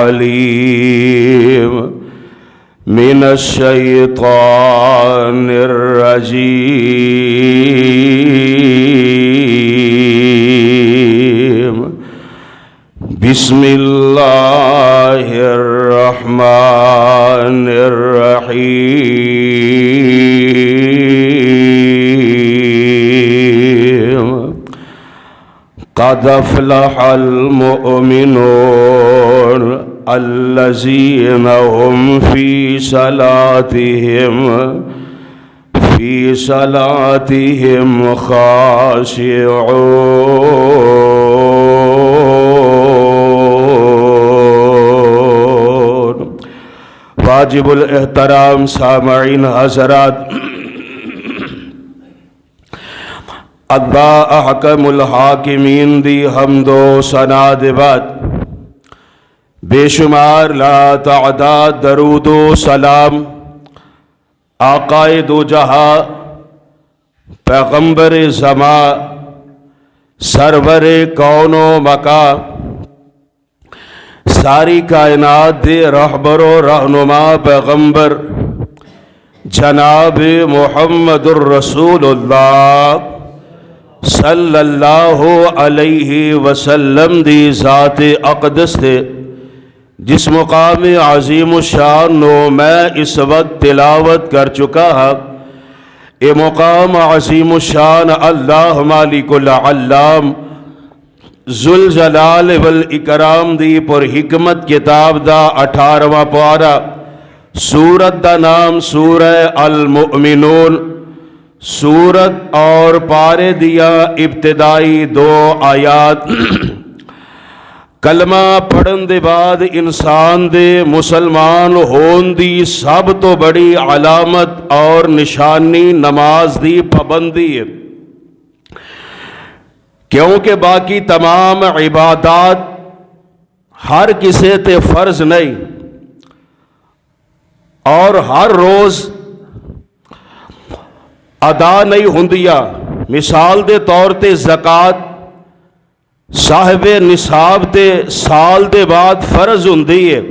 العليم من الشيطان الرجيم بسم الله الرحمن الرحيم قد أفلح المؤمنون الذين هم في صلاتهم خاشعون۔ واجب الاحترام سامعین حضرات، اللہ احکم الحاکمین دی حمد و ثنا دے بعد بے شمار لا تعداد درود و سلام آقائے دو جہاں پیغمبر زمان سرور کون و مکان ساری کائنات دے رہبر و رہنما پیغمبر جناب محمد الرسول اللہ صلی اللہ علیہ وسلم دی ذات اقدس تے جس مقام عظیم الشان نو میں اس وقت تلاوت کر چکا ہاں، اے مقام عظیم الشان اللہ مالک العلام ذوالجلال والاکرام دی پر حکمت کتاب دا 18واں پارہ، سورت دا نام سورہ المؤمنون، سورت اور پارے دیا ابتدائی 2 آیات۔ کلمہ پڑھن دے بعد انسان دے مسلمان ہون دی سب تو بڑی علامت اور نشانی نماز دی پابندی ہے، کیونکہ باقی تمام عبادات ہر کسی تے فرض نہیں اور ہر روز ادا نہیں ہوندیاں۔ مثال دے طور تے زکوٰۃ صاحب نصاب تے سال دے بعد فرض ہوندی ہے،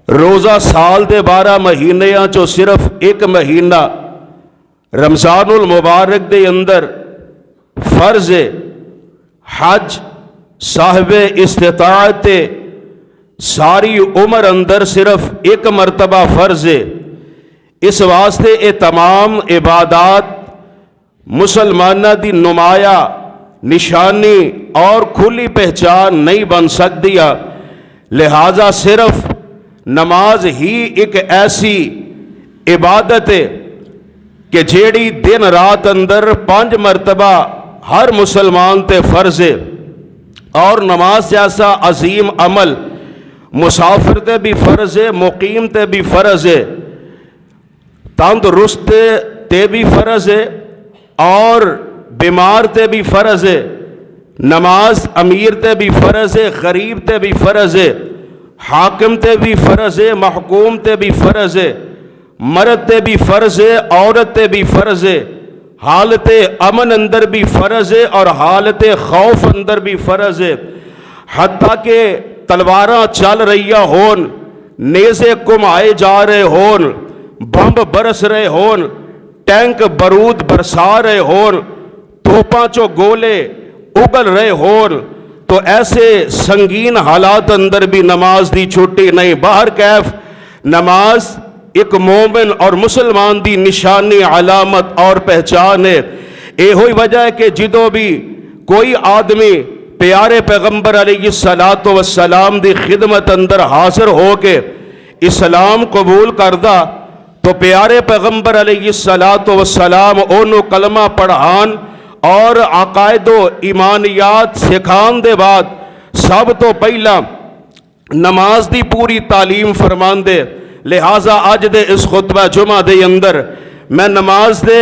روزہ سال دے 12 مہینیاں چو صرف 1 مہینہ رمضان المبارک دے اندر فرض ہے، حج صاحب استطاعت تے ساری عمر اندر صرف 1 مرتبہ فرض ہے۔ اس واسطے یہ تمام عبادات مسلمانہ دی نمایاں نشانی اور کھلی پہچان نہیں بن سکتی، لہذا صرف نماز ہی ایک ایسی عبادت ہے کہ جیڑی دن رات اندر 5 مرتبہ ہر مسلمان تے فرض ہے، اور نماز جیسا عظیم عمل مسافر تے بھی فرض ہے، مقیم تے بھی فرض ہے، تندرست تے بھی فرض ہے اور بیمار تے بھی فرض ہے۔ نماز امیر تے بھی فرض ہے، غریب تے بھی فرض ہے، حاکم تے بھی فرض ہے، محکوم تے بھی فرض ہے، مرد تے بھی فرض ہے، عورت تے بھی فرض ہے، حالت امن اندر بھی فرض ہے اور حالت خوف اندر بھی فرض ہے، حتیٰ کہ تلواراں چل رہی ہون، نیزے کمائے جا رہے ہون، بمب برس رہے ہون، ٹینک بارود برسا رہے ہون، توپاں چو گولے اگل رہے ہون، تو ایسے سنگین حالات اندر بھی نماز دی چھٹی نہیں۔ باہر کیف نماز ایک مومن اور مسلمان دی نشانی، علامت اور پہچان ہے۔ اے ہوئی وجہ ہے کہ جدو بھی کوئی آدمی پیارے پیغمبر علیہ السلام دی خدمت اندر حاضر ہو کے اسلام قبول کردہ تو پیارے پیغمبر علیہ السلام انہوں کلمہ پڑھان اور عقائد و ایمانیات سکھان دے بعد سب تو پہلا نماز دی پوری تعلیم فرمان دے۔ لہٰذا آج دے اس خطبہ جمعہ دے اندر میں نماز دے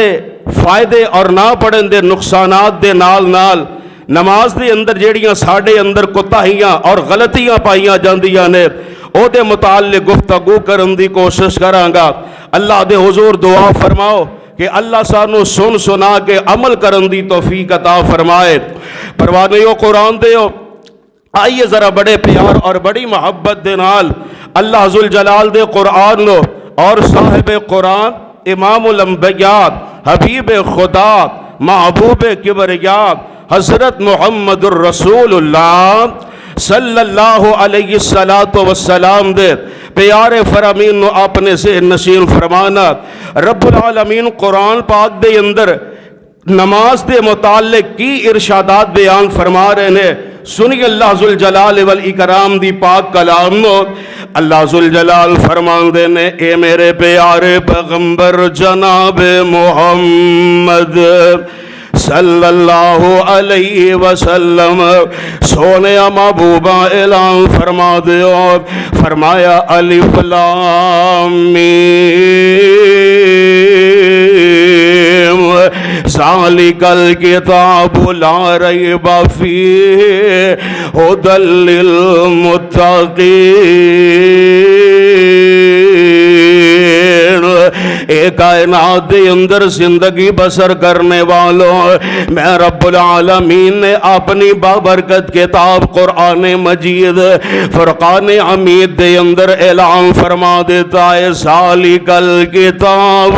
فائدے اور نہ پڑھن دے نقصانات دے نال نال نماز دے اندر جیڑیاں ساڑھے اندر کوتاہیاں اور غلطیاں پائیاں جاندیاں نے او دے متعلق گفتگو کرن دی کوشش کرانگا۔ اللہ دے حضور دعا فرماؤ کہ اللہ سانو سن سنا کے عمل کرن دی توفیق عطا فرمائے۔ پروانیو قرآن دیو آئیے ذرا بڑے پیار اور بڑی محبت دے نال اللہ ذوالجلال دے قرآن نو اور صاحب قرآن امام الانبیاء حبیب خدا محبوب کبریاء حضرت محمد الرسول اللہ صلی اللہ علیہ السلام دے پیارے فرامین نو اپنے سے نشین فرمانا۔ رب العالمین قرآن پاک دے اندر نماز دے متعلق کی ارشادات بیان فرما رہے ہیں، سنی اللہ ذوالجلال والاکرام دی پاک کلام نو۔ اللہ ذوالجلال فرمان دے نے اے میرے پیارے پیغمبر جناب محمد صلی اللہ علیہ وسلم سونے محبوبہ اعلان فرما دیو، فرمایا الف لام میم ذالک الکتاب لا ریب فیہ ھدی للمتقین۔ اے کائنات دے اندر زندگی بسر کرنے والوں، میں رب العالمین نے اپنی بابرکت کتاب قرآن مجید فرقان حمید دے اندر اعلان فرما دیتا ہے ذالک الکتاب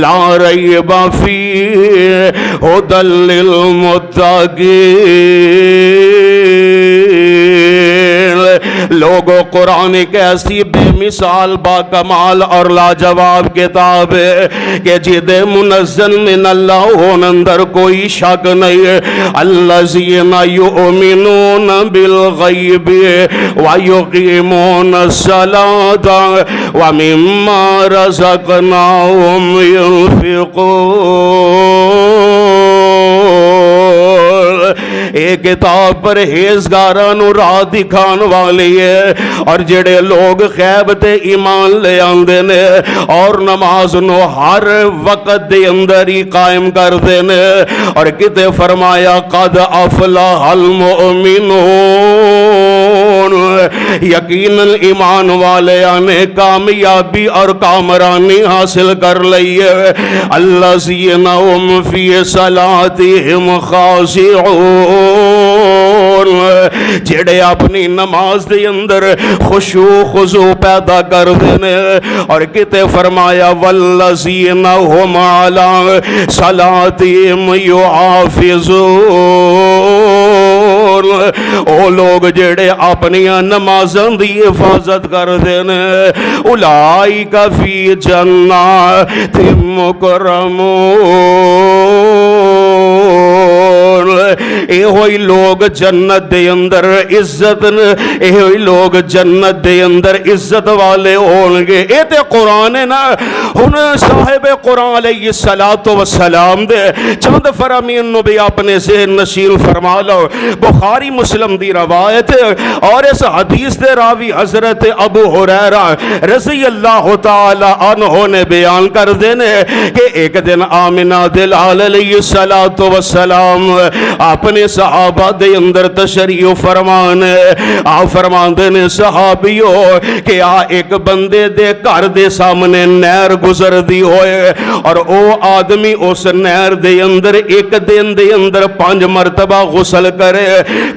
لا ریب فیہ ھدی للمتقین۔ لوگوں قرآن ایک ایسی بے مثال با کمال اور لاجواب کتاب ہے کہ جد منزل من اللہ ہون اندر کوئی شک نہیں ہے۔ الذین یؤمنون بالغیب ویقیمون الصلاۃ ومما رزقناہم ينفقون۔ ایک کتاب پرہیزگاراں راہ دکھان والی ہے، اور جڑے لوگ غیب تے ایمان لے آندے نے اور نماز نو ہر وقت دے اندر ہی قائم کر دینے، اور کتے فرمایا قد افلح المؤمنون، یقیناً ایمان والے نے کامیابی اور کامرانی حاصل کر لی ہے۔ الذین هم فی صلاتہم خاشعون، جڑے اپنی نماز دے اندر خشوع خضوع پیدا کر دینے، اور کتے فرمایا والذین هم علی صلاتہم یحافظون، او لوگ جڑے اپنی نمازاں دی حفاظت کر دینے، اولئک فی جنات مکرمون۔ اے ہوئی لوگ جنت دے اندر عزت، اے ہوئی لوگ جنت دے اندر عزت والے ہونگے۔ اے تے قرآن ہے نا، ہن صاحب قرآن علیہ السلام دے چند فرامین نو بھی اپنے سے نشین فرما لو۔ بخاری مسلم دی روایت ہے، اور اس حدیث دے راوی حضرت ابو ہریرہ رضی اللہ تعالی عنہ نے بیان کر دینے کہ ایک دن آمنہ دلال علیہ السلام اپنے صحابہ دے اندر تشریف فرمانے، آپ فرمان دینے صحابیوں کہ ایک بندے دے گھر دے سامنے نہر گزر دی ہوئے، اور او آدمی اس نہر دے اندر ایک دن دے اندر 5 مرتبہ غسل کرے،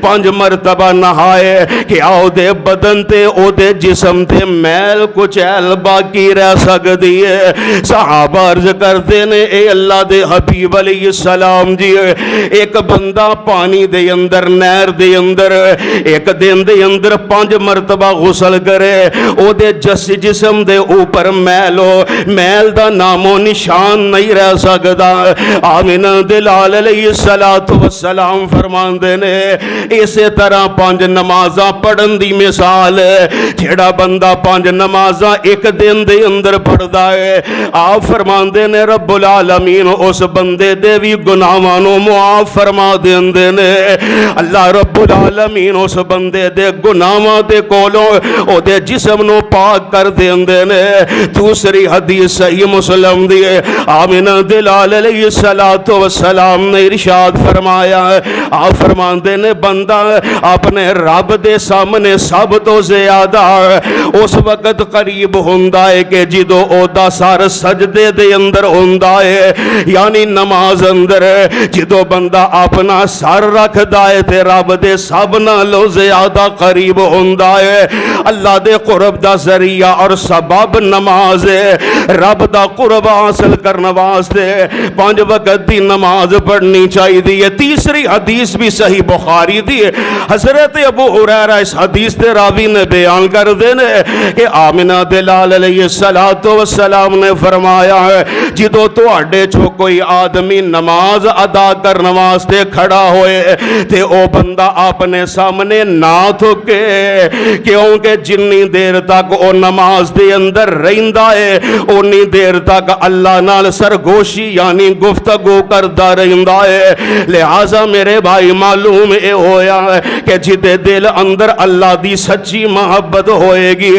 5 مرتبہ نہائے، کہ آؤ دے بدن تے او دے جسم تے میل کچھ ایل باقی رہ سکتی ہے۔ صحابہ عرض کرتے نے اے اللہ دے حبیب علیہ السلام جی، ایک بندہ پانی دے اندر نہر دے اندر ایک دن دے اندر 5 مرتبہ غسل کرے، او دے جسم دے اوپر میل دا نام و نشان نہیں رہ سکتا۔ آمینہ دلال علیہ السلام فرمان دینے اسی طرح 5 نمازاں پڑھن دی مثال ہے، جیڑا بندہ 5 نمازاں ایک دن دے اندر پڑھدا ہے، آپ فرمان دینے رب العالمین اس بندے دے بھی گناہاں معاف فرما دیندے نے۔ اللہ رب العالمین اس بندے دے گناہاں دے کولوں او دے جسم نو پاک کر دیندے نے۔ دوسری حدیث صحیح مسلم دی ہے، آمنہ دلال علیہ السلام نے ارشاد فرمایا، آپ فرماندے نے بندہ اپنے رب دے سامنے سب تو زیادہ اس وقت قریب ہوندا ہے کہ جدو او دا سر سجدے دے اندر ہوندا ہے، یعنی نماز اندر جدو بندہ اپنا سر گھر رکھدا ہے تے رب دے سب نالوں زیادہ قریب ہوندا ہے۔ اللہ دے قرب دا ذریعہ اور سبب نماز ہے۔ رب دا قرب حاصل کرنے واسطے 5 وقت دی نماز پڑھنی چاہیے۔ تیسری حدیث بھی صحیح بخاری دی ہے۔ حضرت ابو ہریرہ اس حدیث دے راوی نے بیان کر دینے کہ آمنہ دلال علیہ السلام نے فرمایا ہے جدو تواڈے چو کوئی آدمی نماز ادا کرنے واسطے کھڑا ہوئے تے او بندہ اپنے سامنے نہ تھکے، کیونکہ جنی دیر تک او نماز دے اندر رہندا ہے اونی دیر تک اللہ نال سرگوشی یعنی گفتگو کردا رہندا ہے۔ لہذا میرے بھائی معلوم اے ہویا ہے کہ جدے دل اندر اللہ دی سچی محبت ہوئے گی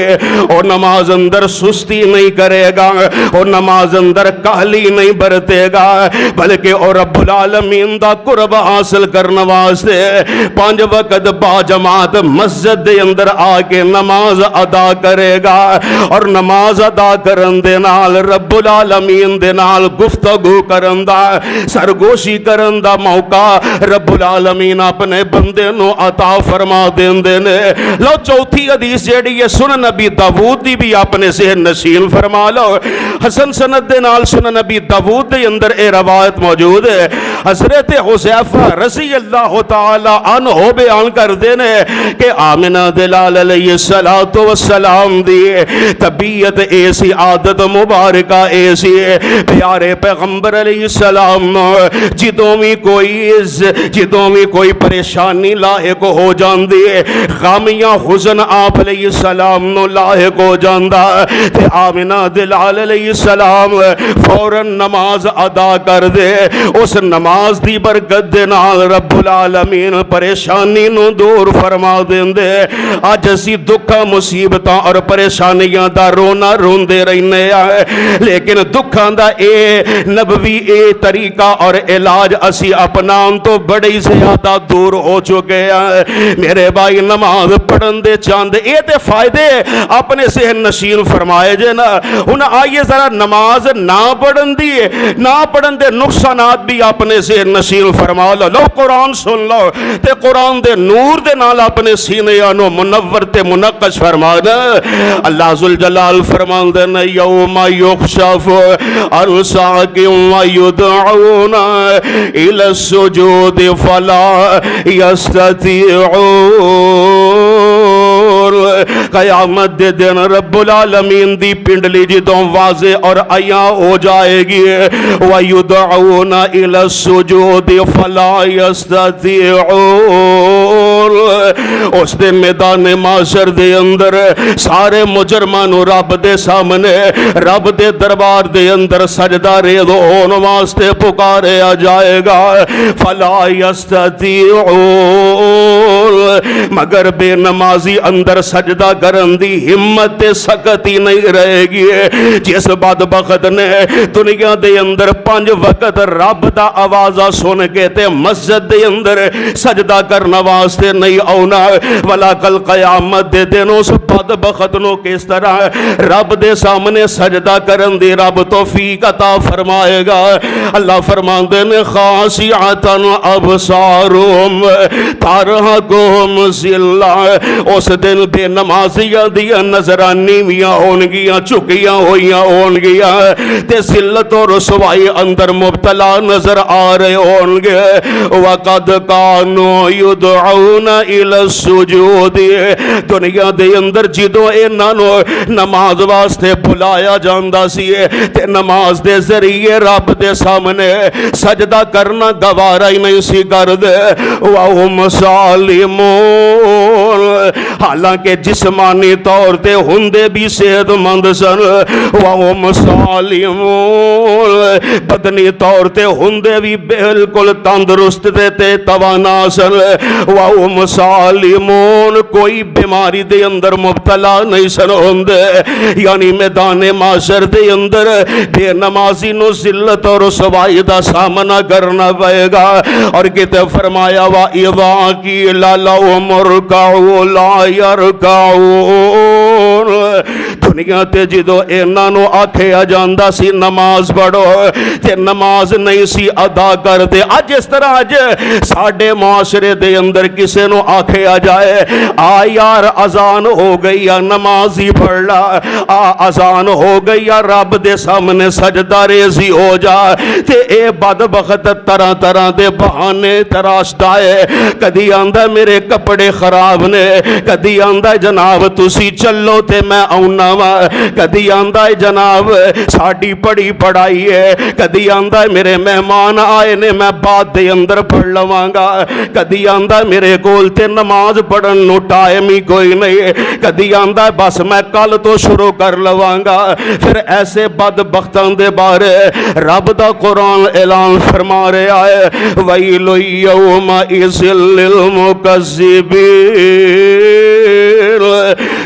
اور نماز اندر سستی نہیں کرے گا اور نماز اندر کہلی نہیں برتے گا، بلکہ اور رب العالمین دا قرب حاصل کرنے واسطے 5 وقت با جماعت مسجد دے اندر آ کے نماز ادا کرے گا، اور نماز ادا کرن دے نال رب العالمین دے نال گفتگو کرن دا سرگوشی کرن دا موقع رب العالمین اپنے بندے نو عطا فرما دیندے نے۔ لو چوتھی حدیث جیڑی ہے سنن نبی داؤد دی بھی اپنے ذہن نشین فرما لو۔ حسن سند دے نال سنن نبی داؤد دے اندر اے روایت موجود ہے۔ حضرت حذیفہ رضی اللہ تعالی عنہ بیان کر دینے کہ آمنہ دلال علیہ السلام دی طبیعت ایسی عادت مبارکہ ایسی پیارے پیغمبر علیہ السلام جدوں بھی کوئی پریشانی لاحق ہو جاندی غم یا حزن آپ علیہ السلام نو لاحق ہو جاندا تے آمنہ دلال علیہ السلام فوراً نماز ادا کر دے۔ اس نماز دی برکت دے نال رب العالمین پریشانی نو دور فرما دیندے۔ اج اسی دکھاں مصیبتاں اور پریشانیاں دا رونا روندے رہنے آئے، لیکن دکھاں دا اے نبوی اے طریقہ اور علاج اسی اپنان تو بڑی زیادہ دور ہو چکے ہیں۔ میرے بھائی نماز پڑھن دے چاندے اے تے فائدے اپنے ذہن نشین فرمائے جے نا۔ ہن آئیے ذرا نماز نہ پڑھن دے نقصانات بھی اپنے ذہن نشین فرما لو۔ لو قرآن سن لو تے قرآن دے نور دے نال اپنے سینے انو منور تے منقش فرمانا۔ اللہ ذوالجلال فرماندے نے یوم یکشف عن ساق ویدعون الی السجود فلا یستطیعون۔ قیامت دے دن رب العالمین دی پنڈلی جدوں واضح اور عیاں ہو جائے گی، وَيُدْعُونَ إِلَى السُّجُودِ فَلَا يَسْتَطِيعُونَ۔ اس دن میدان معاشر دے اندر سارے مجرمانو رب دے سامنے رب دے دربار دے اندر سجدہ ریز ہون واسطے پکارے آ جائے گا، فَلَا يَسْتَطِيعُونَ۔ مگر بے نمازی اندر سجدہ کرن دی ہمت سکتی نہیں رہے گی۔ جس بدبخت نے دنیا دے اندر 5 وقت رب دا آوازہ سن کے تے مسجد دے اندر سجدہ کرنا واسطے نہیں آنا، ولا کل قیامت دے دن اس بدبخت نو کس طرح رب دے سامنے سجدہ کرن دی رب توفیق عطا فرمائے گا۔ اللہ فرماندے نے خاشعۃ ابصارہم ترہقہم ذلہ۔ اس دن بے نمازیاں دیا نظران نیویاں ہونگیاں، چکیاں ہوئیاں ہونگیاں تے ذلت و رسوائی اندر مبتلا نظر آ رہے ہونگے۔ وَقَدْ كَانُوا يُدْعُونَ إِلَى السُّجُودِ۔ دنیا دے اندر جدوں انہاں نماز واسطے بلایا جاندا سی تے نماز دے ذریعے رب دے سامنے سجدہ کرنا گوارا ہی نہیں سی کردے۔ وَهُمْ صَالِمُونَ۔ حالانکہ جسمانی طور تے ہندے بھی صحت مند سن، وَهُمْ صَالِمُونَ۔ بدنی طور تے ہندے بھی بالکل تندرست تے توانا سن، وَهُمْ صَالِمُونَ۔ کوئی بیماری دے اندر مبتلا نہیں سن ہندے، یعنی میدان معاشر دے اندر بے نمازی نو ذلت اور رسوائی دا سامنا کرنا پائے گا۔ اور کہتے فرمایا وَإِذَا قِيلَ لَهُمُ ارْكَعُوا لَا يَرْكَعُونَ۔ दुनिया ते जदों इन्हां नूं आखिया जांदा सी नमाज पढ़ो ते नमाज नहीं सी अदा करते। अज इस तरह अज साडे मुआशरे दे अंदर किसे नूं आखिया जाए आ यार अजान हो गई या नमाज ही पढ़ ला, आ अजान हो गई या रब दे सामने सजदा रेज़ी हो जा, ते ए बदबख्त तरह तरह दे बहाने तराशदा है। कदी आंदा मेरे कपड़े खराब ने, कदी आंदा जनाब तुसी चलो ते मैं आउना वा, कदी आंदा जनाब साडी पढ़ी पढ़ाई है, कदी आंदा मेरे मेहमान आए ने मैं बाद दे अंदर पढ़ लवांगा, कदी आंदा मेरे कोल ते नमाज पढ़न नूं टाइम ही कोई नहीं, कदी आंदा बस मैं कल तो शुरू कर लवांगा। फिर ऐसे बदबख्तां दे बारे रब दा कुरान ऐलान फरमा रहा है वैलु यौमा इज़िल लिल मुकज़्ज़िबीन,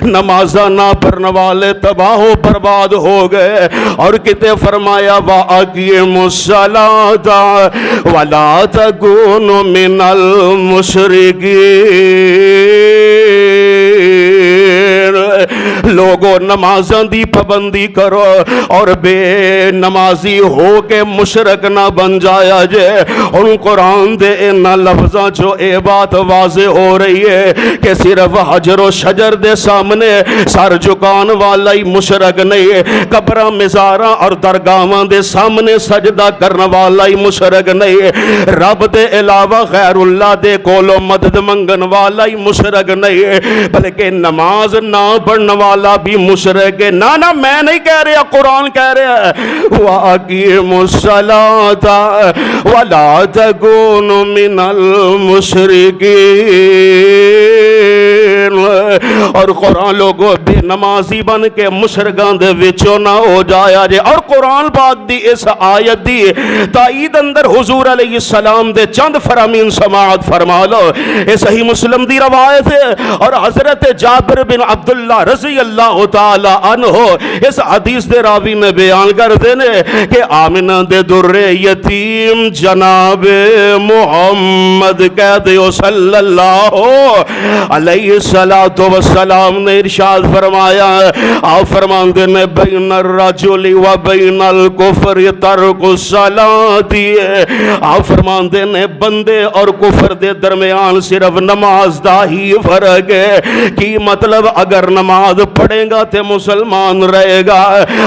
नमाज़ा ना पढ़ने वाले तबाह बर्बाद हो गए। और किते फरमाया वा अक़ीमुस्सलाता वला तकूनु मिनल मुशरिकीन, लोगों नमाज़ां दी पाबंदी करो और बेनमाजी हो के मुशरक ना बन जाया जे। उन कुरान दे इन्हां लफ्ज़ां चो ये बात वाज़े हो रही है कि सिर्फ हजर शजर दे सामने सर झुकान वाला ही मुशरक नहीं है, कब्रां मिज़ारां और दरगाहां दे सामने सजदा करने वाला ही मुशरक नहीं है, रब दे अलावा गैरुल्लाह दे कोलों मदद मंगन वाला ही मुशरक नहीं है, बल्कि नमाज ना पढ़ने वाला भी मुशरक है। ना ना मैं नहीं कह रहा, कुरान कह रहा है वाक़िमुस्सलाता वला तकूनु मिनल मुशरिकीन। और कुरान लोगों बेनमाजी बन के मुशरकां दे विचों ना हो जाया जे। और कुरान पाक दी इस आयत दी ताईद अंदर हुजूर अलैहिस्सलाम दे चंद फरामीन समाअत फरमा लो। ये सही मुस्लिम दी रवायत है और हजरत जाबिर बिन अब्दुल्लाह रज़ी अल्लाह ताला अन्हो इस हदीस दे रावी में बयान करते ने कि आमिना दे दुर्रे यतीम जनाब मुहम्मद कह दियो सल्लल्लाहु अलैहि सलातो वस्सलाम ने इरशाद फरमाया, आप फरमाते ने बैनर रजुली व बैनल कुफ्र तर्कुस सलाती, आप फरमाते ने बंदे और कुफर दे दरमियान सिर्फ नमाज दा ही फर्क है। की मतलब अगर नमाज पढ़ेगा ते मुसलमान रहेगा,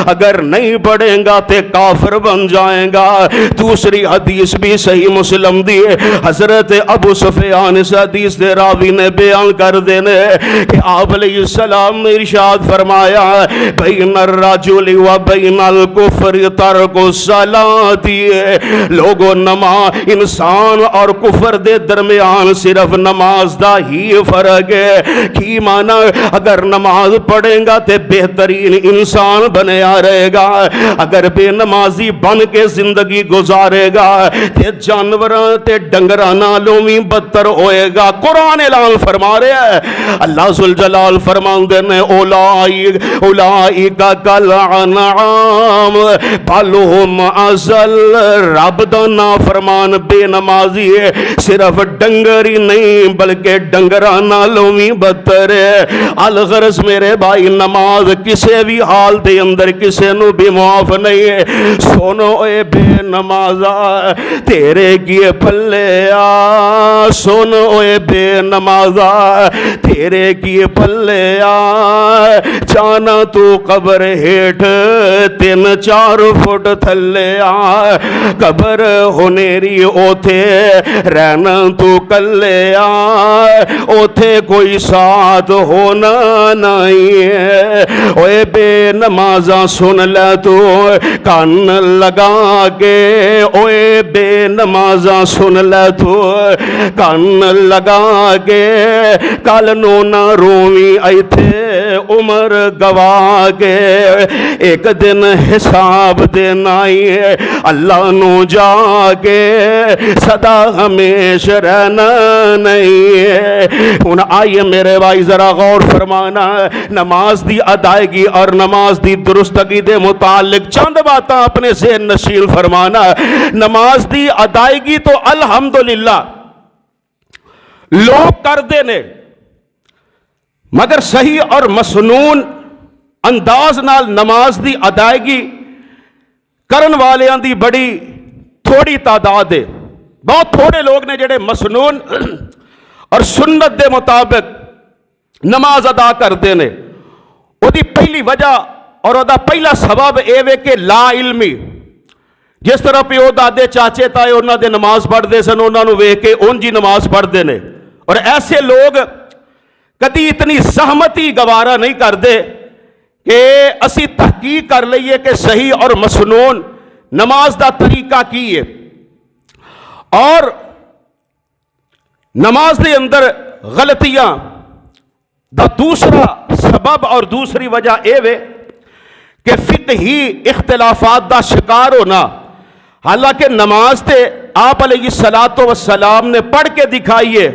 अगर नहीं पढ़ेगा ते काफिर बन जाएगा। दूसरी हदीस भी सही मुस्लिम दी हजरत अबू सुफियान इस हदीस दे रावी ने बयान कर देने कि आप अलैहिस्सलाम ने इरशाद फरमाया बैनर रजुली व बैनल कुफ्र तर्कुस सलाती, लोगों नमाज इंसान और कुफर दे दरमियान सिर्फ नमाज दा ही फर्क है। की माना अगर नमाज पढ़ेगा ते बेहतरीन इंसान बनया रहेगा, अगर बेनमाजी बन के जिंदगी गुजारेगा ते जानवरां ते डंगरां नालों भी बदतर होएगा। कुरान ऐलान फरमा रहा है, अल्लाह जुल जलाल फरमाते ने उलाइका कल अनआम बल हुम अज़ल, रब दा नाफरमान बेनमाजी है, सिर्फ डंगर ही नहीं बल्कि डंगरां नालों भी बदतर है। अलगरज मेरे भाई नमाज किसी भी हाल दे अंदर किसी नू भी माफ नहीं है। सुनो ए बेनमाजा तेरे किए पल्ले आ, सुन ओए बेनमाजा तेरे किए पल्ले आ, जाना तू कबर हेठ 3-4 फुट थल्ले आ, कबर होनेरी ओथे रहना तू कल्ले आ, ओथे कोई साथ होना नहीं है। ओए बेनमाजा सुन ले तू कान लगा के, ओए बेनमाजा सुन ले तू कान लगा के, कल नू ना रोवी इथे उम्र गवा के, एक दिन हिसाब देना ही है अल्लाह नू जाके, सदा हमेशा रहना नहीं है। हुन आइए मेरे भाई जरा गौर फरमाना, नमाज दी अदायगी और नमाज दी दुरुस्तगी दे मुतालिक चंद बातां अपने से नशील फरमाना। नमाज दी अदायगी तो अल्हम्दुलिल्लाह लोग करते ने, मगर सही और मसनून अंदाज नाल नमाज की अदायगी करन वालियां दी बड़ी थोड़ी तादाद है। बहुत थोड़े लोग ने जिहड़े मसनून और सुन्नत के मुताबिक नमाज अदा करते हैं। उसकी पहली वजह और उसका पहला सबब यह वे कि ला इल्मी, जिस तरह प्यो दादे चाचे ताए उन्होंने नमाज पढ़ते सन, उन्होंने वेख के उंज ही नमाज पढ़ते हैं। और ऐसे लोग कभी इतनी सहमति गवारा नहीं करते कि असी तहकीक कर लईए कि सही और मसनून नमाज का तरीका की है। और नमाज के अंदर गलतियां दा दूसरा सबब और दूसरी वजह यह वे कि फिकही इख्तिलाफात का शिकार होना। हालांकि नमाज ते आप अलैहिस्सलातो वस्सलाम ने पढ़ के दिखाई है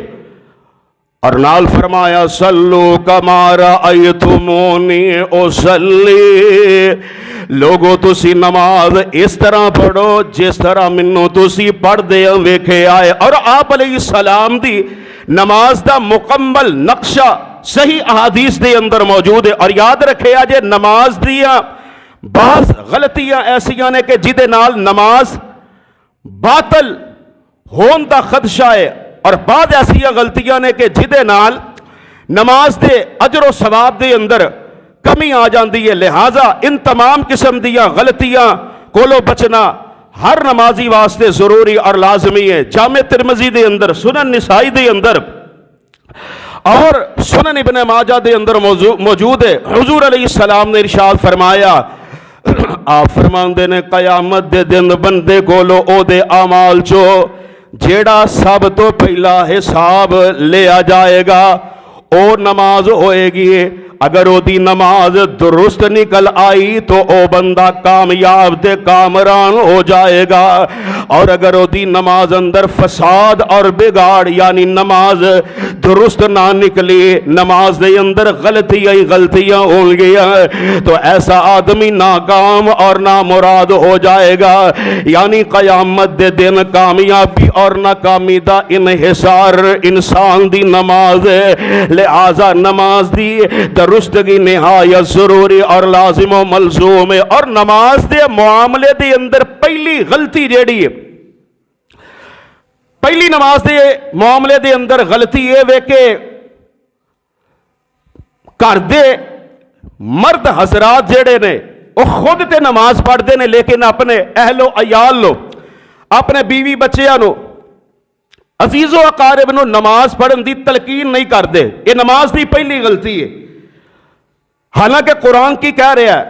और नाल फरमाया सल्लू कमा रअयतुमूनी उसल्ली, लोगो तुसी नमाज इस तरह पढ़ो जिस तरह मैनू तुसी पढ़दे वेखे आए। और आप अलैहिस्सलाम दी नमाज का मुकम्मल नक्शा सही अहादीस के अंदर मौजूद है। और याद रखे जे नमाज दियां बाज़ गलतियां ऐसियां ने कि जिदे नाल नमाज बातल होने का खदशा है, और बाद ऐसियां गलतियां ने कि जिदे नाल नमाज के अजर सवाब के अंदर कमी आ जाती है। लिहाजा इन तमाम किस्म दियां गलतियां कोलों बचना हर नमाजी वास्ते जरूरी और लाजमी है। जामे तिरमिज़ी के अंदर, सुनन निसाई के अंदर और सुनन इब्ने माजा के अंदर मौजूद है। हुजूर अलैहिस्सलाम ने इरशाद फरमाया, आप फरमांदे ने कयामत दे दिन बंदे कोलो ओदे आमाल चो जेड़ा सब तो पहला हिसाब लिया जाएगा ओ नमाज होएगी। अगर ओदी नमाज दुरुस्त निकल आई तो ओ बंदा कामयाब ते कामरान हो जाएगा। और अगर ओदी नमाज अंदर फसाद और बिगाड़ यानी नमाज दुरुस्त ना निकली, नमाज के अंदर गलतियां ही गलतियां हो गया, तो ऐसा आदमी नाकाम और ना मुराद हो जाएगा। यानी कयामत दे दिन कामयाबी और नाकामी दा इन्हिसार इंसान दी नमाज है। लिहाजा नमाज दी दुरुस्तगी निहायत जरूरी और लाजिम व मलजूम है। और नमाज के मुआमले के अंदर पहली गलती जेड़ी है, पहली नमाज के मामले के अंदर गलती यह वे कि घर दे मर्द हजरात जेड़े ने वो खुद ते नमाज पढ़ते हैं, लेकिन अपने अहलो अयाल लो, अपने बीवी बच्चियां नो, अजीजो अकारिब नो नमाज पढ़न की तलकीन नहीं करते। ये नमाज की पहली गलती है। हालांकि कुरान की कह रहा है,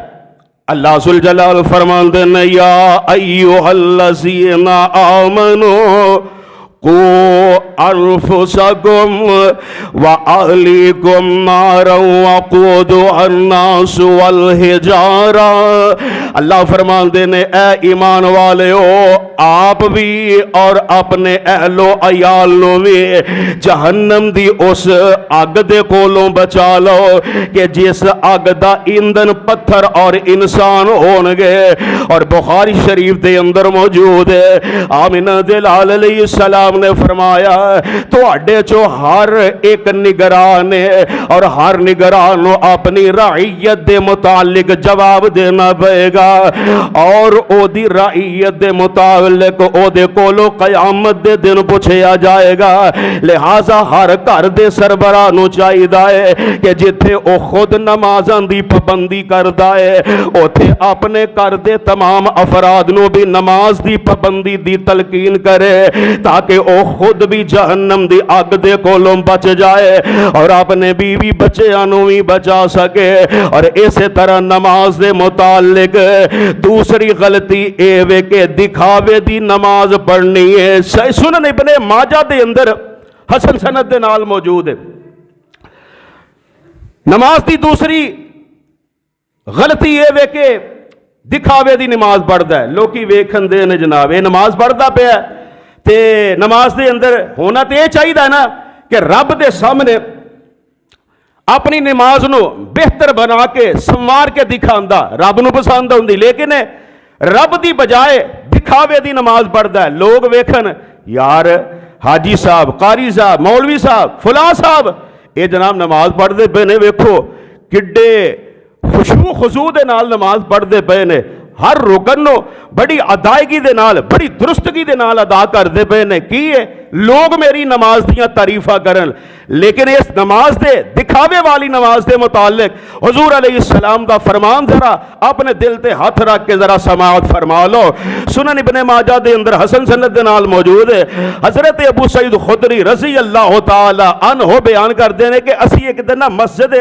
अल्लाह जुल जलाल फरमाते हैं या अय्युहल्लज़ीना आमनू को अनफुसकुम व अहलीकुम नारन वक़ूदुहा अन्नास वल हिजारा। अल्लाह फरमाते ने ए ईमान वाले हो, आप भी और अपने अहलो अयालों भी जहन्नम दी उस अग दे कोलों बचा लो कि जिस अग दा ईंधन पत्थर और इंसान होणगे। और बुखारी शरीफ के अंदर मौजूद है, आमिना दे लाल अलैहिस्सलाम ने फरमाया तुहाडे चो हर एक निगरान है और हर निगरान अपनी रईयत दे मुतालिक जवाब देना पएगा और ओदी रईयत दे मुतालिक ओदे कोलों कयामत दे दिन पूछा जाएगा। लिहाजा हर घर दे सरबराह नूं चाहीदा है कि जिथे ओ खुद नमाज़ां दी पाबंदी करदा है उथे अपने घर दे तमाम अफराद नूं भी नमाज दी पाबंदी दी तलकीन करे ताकि ओ खुद भी जहन्नम दी अग दे कोलों बच जाए और अपने बीवी बच्चों नूं भी बचा सके। और इसे तरह नमाज दे मुतालिक दूसरी गलती ए वे के दिखावे दी नमाज पढ़नी है। सुनन इब्ने माजा दे अंदर हसन सनद दे नाल मौजूद है। नमाज दी दूसरी गलती ए वे के दिखावे दी नमाज पढ़ता है। लोकी वेखन दे ने जनाब ये नमाज पढ़ता पिया ते नमाज के अंदर होना तो यह चाहिए ना कि रब के सामने अपनी नमाज नूं बेहतर बना के संवार के दिखांदा रब नूं पसंद आउंदी, लेकिन रब की बजाय दिखावे दी नमाज पढ़ता है। लोग वेखन यार हाजी साहब, कारी साहब, मौलवी साहब, फुला साहब ये जनाब नमाज पढ़ते पे ने, वेखो किड्डे ਖੁਸ਼ੂ ਖੁਜ਼ੂ ਦੇ ਨਾਲ ਨਮਾਜ਼ ਪੜ੍ਹਦੇ ਪਏ ਨੇ, ਹਰ ਰੁਕਨ ਨੂੰ ਬੜੀ ਅਦਾਇਗੀ ਦੇ ਨਾਲ, ਬੜੀ ਦਰੁਸਤਗੀ ਦੇ ਨਾਲ ਅਦਾ ਕਰਦੇ ਪਏ ਨੇ। ਕੀ ਹੈ? ਲੋਗ ਮੇਰੀ ਨਮਾਜ਼ ਦੀਆਂ ਤਾਰੀਫਾਂ ਕਰਨ। ਲੇਕਿਨ ਇਸ ਨਮਾਜ਼ ਦੇ ਦਿਖਾਵੇ ਵਾਲੀ ਨਮਾਜ਼ ਦੇ ਮੁਤਾਲਿਕ हुजूर अलैहिस्सलाम ਦਾ फरमान जरा अपने दिल ते हथ रख के जरा समाअत फरमा लो। सुनन इब्ने माजा दे अंदर हसन सनद दे नाल मौजूद है, हजरत अबू सईद खुदरी रज़ी अल्लाह तआला अन्हु बयान करते हैं कि असी एक दिन ना मस्जिद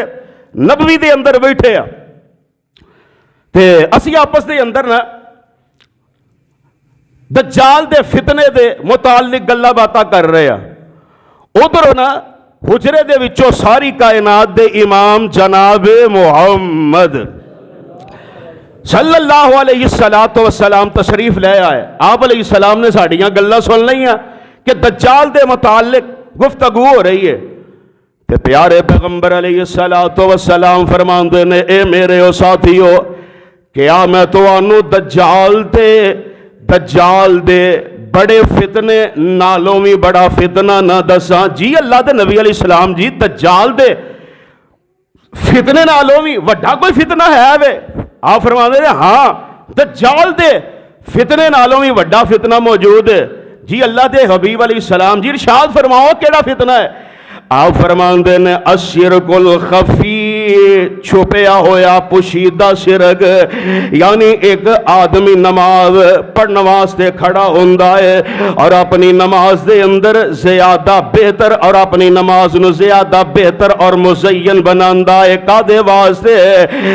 नबवी दे अंदर बैठे आ ते असी आपस दे अंदर ना दज्जाल दे फितने दे मुतालिक गल्लां बातां कर रहे हैं। उधरों ना हुजरे दे विचों सारी कायनात दे इमाम जनाब मुहम्मद सल्लल्लाहु अलैहि वसल्लम तशरीफ ले आए। आप अलैहि सलाम ने साड़ियां गल्लां सुन लईयां कि दज्जाल दे मुतालिक गुफ्तगू हो रही है। ते प्यारे पैगंबर अलैहि वसल्लम फरमांदे ने, ए मेरे ओ साथियो, क्या मैं तुहानू दज्जाल दे बड़े फितने नालों भी बड़ा फितना ना दसा? जी अल्लाह दे नबी अलैहि सलाम जी, दज्जाल दे फितने नालों भी वड्डा कोई फितना है वे? आप फरमाते हैं हाँ, दज्जाल दे फितने नालों भी वड्डा फितना मौजूद है। जी अल्लाह दे हबीब अलैहि सलाम जी इरशाद फरमाओ केड़ा फितना है? आप फरमाते ने अशिरकुल खफी, छुपया होया पुशीदा शिरक। यानी एक आदमी नमाज पढ़ने वास्ते खड़ा होंदा है और अपनी नमाज दे अंदर ज़्यादा बेहतर और अपनी नमाज नू ज़्यादा बेहतर और मुज़य्यन बनांदा है। कादे वास्ते?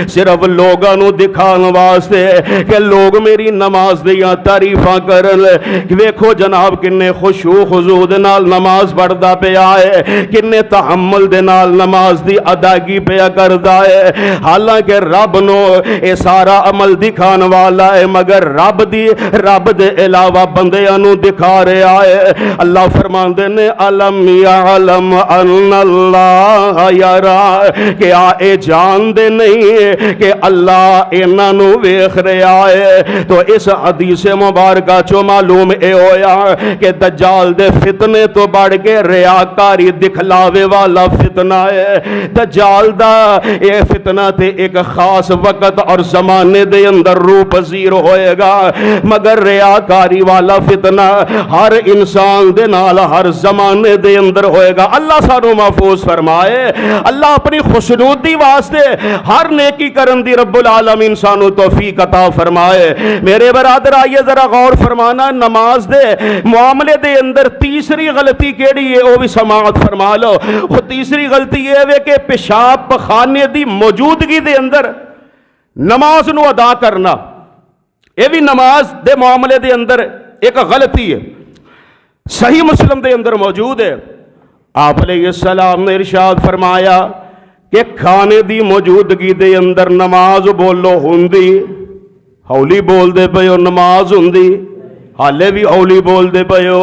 सिर्फ लोगां नू दिखाने वास्ते कि लोग मेरी नमाज दियां तारीफां करन। वेखो जनाब किन्ने खुशू खुजू दे नाल नमाज पढ़दा पिया है, किन्ने तहम्मुल दे नाल नमाज दी अदायगी पिया करदा है। हालांकि रब नो ये सारा अमल दिखाने वाला है, मगर रब दे अलावा बंदियां नू दिखा रहा है। अल्लाह फरमांदे ने, अलम यअलम अन्नल्लाह यरा, कि ए जानदे नहीं कि अल्लाह इन्हां नू वेख रहा है। तो इस हदीस मुबारक चो मालूम ए होया कि दज्जाल दे फितने तो बढ़ के रियाकारी दिखलावे वाला फितना है। दज्जाल दा ये फितना ते एक खास वक्त और जमाने दे अंदर रूप पजीर होएगा, मगर रियाकारी वाला फितना हर इंसान दे नाल हर जमाने दे अंदर होएगा। अल्लाह सानू महफूज फरमाए। अल्लाह अपनी खुशनूदी वास्ते हर नेकी करन दी रब्बुल आलमीन सानू तौफीक अता फरमाए। मेरे बरादर आइए जरा गौर फरमाना, नमाज दे मामले दे अंदर तीसरी गलती केड़ी है वो भी समाअत फरमा लो। वो तीसरी गलती ये है कि पेशाब पखाने दी मौजूदगी दे अंदर नमाज नू अदा करना, ये भी नमाज दे मामले दे अंदर एक गलती है। सही मुस्लिम दे अंदर मौजूद है, आप अलैहिस्सलाम ने इरशाद फरमाया कि खाने दी मौजूदगी दे अंदर नमाज बोलो हुंदी, हौली बोलदे पे हो नमाज हुंदी, हाले भी हौली बोलदे पे हो।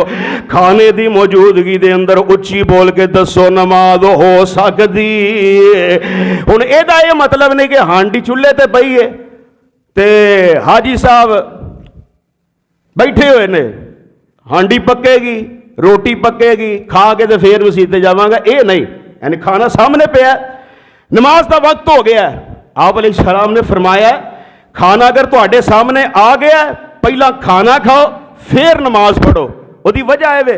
खाने दी मौजूदगी दे अंदर उच्ची बोल के दसो नमाज हो सकदी। हुण एदा ये मतलब नहीं कि हांडी चुल्हे ते पई है ते हाजी साहब बैठे हुए ने, हांडी पकेगी, रोटी पकेगी, खा के ते फिर मसीते जावांगा, ये नहीं। यानी खाना सामने पे है, नमाज का वक्त हो गया है। आप अलैहिस्सलाम ने फरमाया खाना अगर तुहाडे सामने आ गया पहला खाना खाओ फिर नमाज पढ़ो। उसकी वजह है वे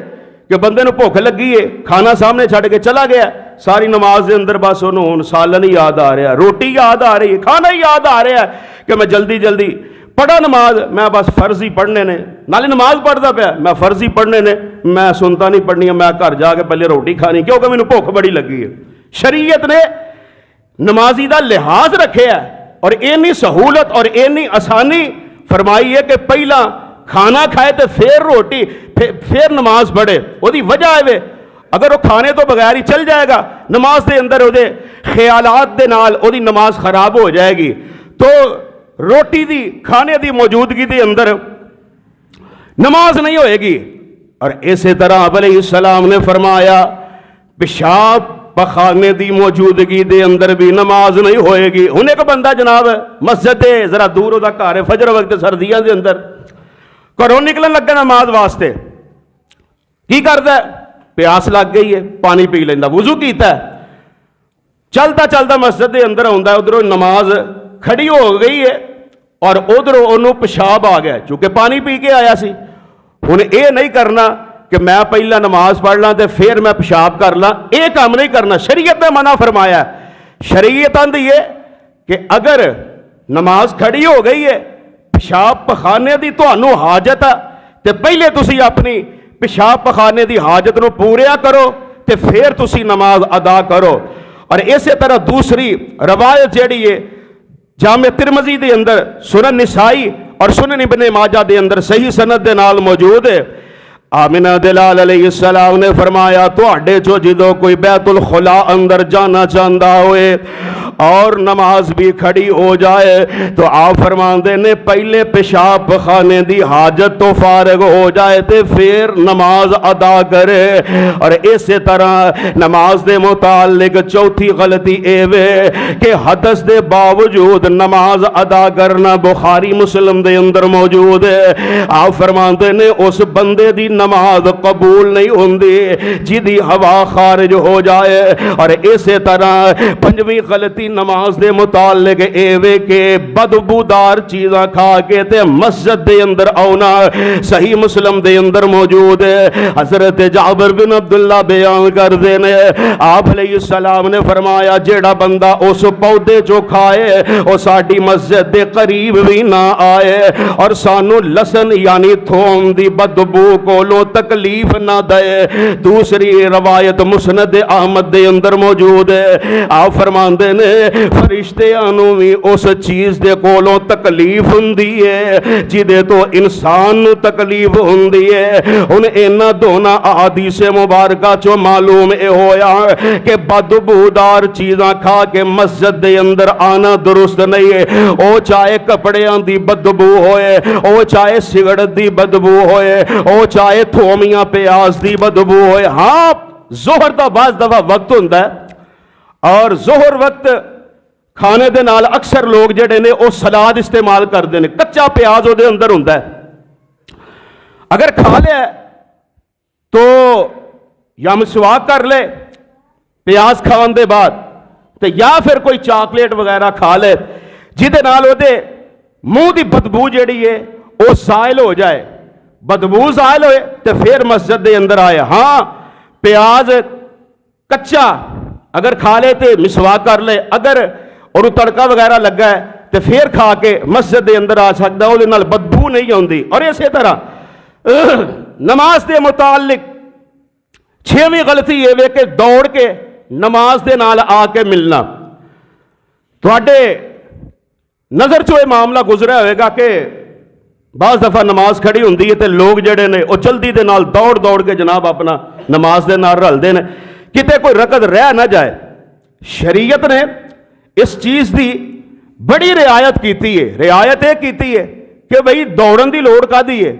कि बंदे नूं भुख लगी है, खाना सामने छड़ के चला गया, सारी नमाज के अंदर बस उन्होंने सालन ही याद आ रहा, रोटी याद आ रही है, खाना ही याद आ रहा है कि मैं जल्दी जल्दी पढ़ा नमाज, मैं बस फर्ज ही पढ़ने ने, नाले नमाज पढ़ता पाया मैं फर्ज ही पढ़ने ने, मैं सुनता नहीं पढ़नी, मैं घर जाके पहले रोटी खानी क्योंकि मैनूं भुख बड़ी लगी है। शरीयत ने नमाजी का लिहाज रखे है और इन्नी सहूलत और इन्नी आसानी फरमाई है कि पहला खाना खाए तो फिर रोटी फिर नमाज पढ़े। उसकी वजह है वे अगर वो खाने तो बगैर ही चल जाएगा नमाज के अंदर वो ख्यालात दे नाल ओदी नमाज खराब हो जाएगी। तो रोटी दी खाने की मौजूदगी के अंदर नमाज नहीं होएगी। और इसी तरह अलैहिस्सलाम ने फरमाया पेशाब पखाने की मौजूदगी के अंदर भी नमाज नहीं होएगी। हुण एक बंदा जनाब मस्जिद है जरा दूर उसका घर है, फजर वक्त सर्दियों के अंदर घरों निकलन लगा नमाज वास्ते, की करता है प्यास लग गई है पानी पी लेंदा, वुजू कीता है, चलता चलता मस्जिद के अंदर आउंदा, उधरों नमाज کھڑی ہو گئی ہے اور ادھروں انہوں پیشاب آ گیا چونکہ پانی پی کے آیا سی. ہن یہ نہیں کرنا کہ میں پہلا نماز پڑھ لاں تے پھر میں پیشاب کر لاں, یہ کام نہیں کرنا. شریعت نے منع فرمایا. شریعت آندی ہے کہ اگر نماز کھڑی ہو گئی ہے, پیشاب پخانے دی تانوں حاجت ہے تے پہلے تسی اپنی پیشاب پخانے دی حاجت نو پوریا کرو تے پھر تسی نماز ادا کرو. اور اسی طرح دوسری روایت جیڑی ہے جامع ترمذی دے اندر, سنن نسائی اور سنن ابن ماجہ دے اندر صحیح سند دے نال موجود ہے. آمنہ دلال علیہ السلام نے فرمایا تواڈے چو جدو کوئی بیت الخلا اندر جانا چاہتا ہوئے اور نماز بھی کھڑی ہو جائے تو آپ فرماندے نے پہلے پیشاب خانے دی حاجت تو فارغ ہو جائے تے پھر نماز ادا کرے. اور اسی طرح نماز دے متعلق چوتھی غلطی اے وے کہ حدث دے باوجود نماز ادا کرنا بخاری مسلم دے اندر موجود ہے. آپ فرماندے نے اس بندے دی نماز قبول نہیں ہوندی جدی ہوا خارج ہو جائے. اور اسی طرح پنجویں غلطی نماز دے متعلق اے وے کہ بدبودار چیزاں کھا کے تے مسجد دے اندر آنا. صحیح مسلم دے اندر موجود ہے. حضرت جابر بن عبداللہ بیان کر دینے آپ علیہ السلام نے فرمایا جیڑا بندہ اس پودے جو کھائے وہ ساڈی مسجد دے قریب بھی نہ آئے اور سانو لسن یعنی تھوم دی بدبو کولو تکلیف نہ دے. دوسری روایت مسند احمد دے اندر موجود ہے. آپ فرماندے نے فرشتے آنو بھی اس چیز دے کولوں تکلیف ہوندی ہے جدے تو انسان نو تکلیف ہوندی ہے. ان اینا دونا احادیث مبارکہ چو معلوم اے ہویا کہ بدبودار چیزاں کھا کے مسجد دے اندر آنا درست نہیں ہے. او چاہے کپڑیاں دی بدبو ہوئے, او چاہے سگڑت دی بدبو ہوئے, او چاہے تھومیاں پیاز دی بدبو ہوئے. ہاں ظہر دا بعض دفعہ وقت ہوندہ ہے اور ظہر وقت کھانے دے نال اکثر لوگ جڑے نے او سلاد استعمال کر دینے, کچا پیاز او دے اندر ہوندہ ہے. اگر کھا لے تو یا مسواک کر لے پیاز کھان دے بعد تو یا پھر کوئی چاکلیٹ وغیرہ کھا لے جدے نال او دے منہ دی بدبو جڑی ہے او زائل ہو جائے. بدبو زائل ہوئے تو پھر مسجد دے اندر آئے. ہاں پیاز کچا اگر کھا لے تو مسواک کر لے, اگر اور تڑکا وغیرہ لگا ہے تو پھر کھا کے مسجد دے اندر آ سکتا ہے, وہ بدبو نہیں ہوندی. اور اسی طرح نماز دے متعلق چھویں غلطی یہ ہے کہ دوڑ کے نماز دے نال آ کے ملنا. تواڈے نظر چو یہ معاملہ گزرا ہوئے گا کہ بعض دفعہ نماز کھڑی ہوندی ہے تے لوگ جڑے نے وہ جلدی دے نال دوڑ کے جناب اپنا نماز دے نال رل دے نے کتے کوئی رکعت رہ نہ جائے. شریعت نے اس چیز دی بڑی رعایت کیتی ہے. رعایت یہ کیتی ہے کہ بھئی دوڑن دی لوڑ کا دی ہے,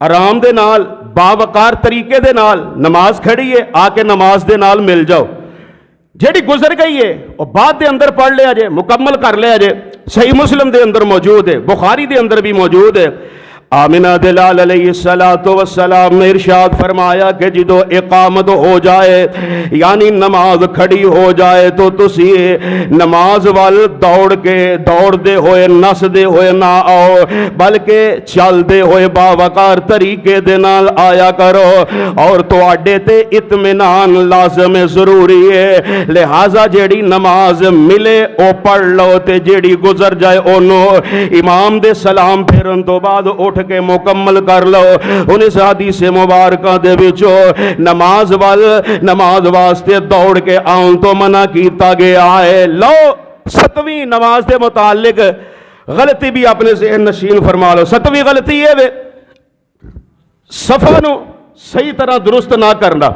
آرام دے نال باوقار طریقے دے نال نماز کھڑی ہے, آ کے نماز دے نال مل جاؤ. جیڑی گزر گئی ہے وہ بعد دے اندر پڑھ لیا جے, مکمل کر لیا جے. صحیح مسلم دے اندر موجود ہے, بخاری دے اندر بھی موجود ہے. آمنہ دلال علیہ السلام نے ارشاد فرمایا کہ جدو اقامت ہو جائے یعنی نماز کھڑی ہو جائے تو تسی نماز وال دوڑ دے ہوئے نس دے ہوئے نہ آؤ بلکہ چل دے ہوئے باوقار طریقے دے نال آیا کرو. اور تواڈے تے اطمینان لازم ضروری ہے, لہذا جیڑی نماز ملے او پڑھ لو تے جیڑی گزر جائے اونوں امام دے سلام پھیرن تو بعد اٹھ کے مکمل کر لو. ان اس حدیث مبارکہ دے وچوں نماز واسطے دوڑ کے آن تو منع کیتا گیا ہے. لو ستویں نماز دے متعلق غلطی بھی اپنے ذہن نشین فرما لو. ستویں غلطی یہ ہے صفحہ نو صحیح طرح درست نہ کرنا.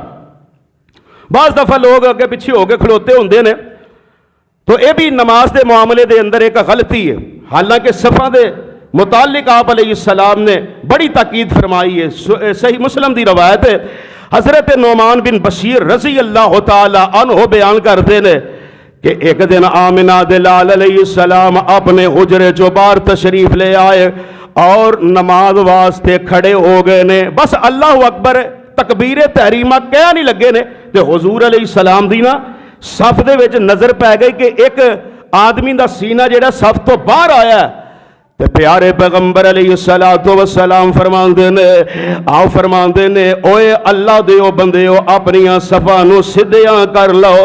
بعض دفعہ لوگ اگے پیچھے ہو کے کھلوتے ہوندے نے تو یہ بھی نماز دے معاملے دے اندر ایک غلطی ہے. حالانکہ صفحہ دے متعلق آپ علیہ السلام نے بڑی تاکید فرمائی ہے. صحیح مسلم دی روایت ہے, حضرت نعمان بن بشیر رضی اللہ تعالی عنہ بیان کرتے ہیں کہ ایک دن آمنہ دلال علیہ السلام اپنے حجرے چو باہر تشریف لے آئے اور نماز واسطے کھڑے ہو گئے نے. بس اللہ اکبر تکبیر تحریمہ کہہ نہیں لگے نے تے حضور علیہ السلام دی نا صف دے وچ نظر پہ گئی کہ ایک आदमी का सीना जिहड़ा सब तो बाहर आया ते प्यारे पैगंबर अलैहिस्सलातु वस्सलाम फरमांदे ने, आओ फरमांदे ने, ओए अल्लाह दे ओ बंदेओ अपनियां सफां नूं सिद्धियां कर लो,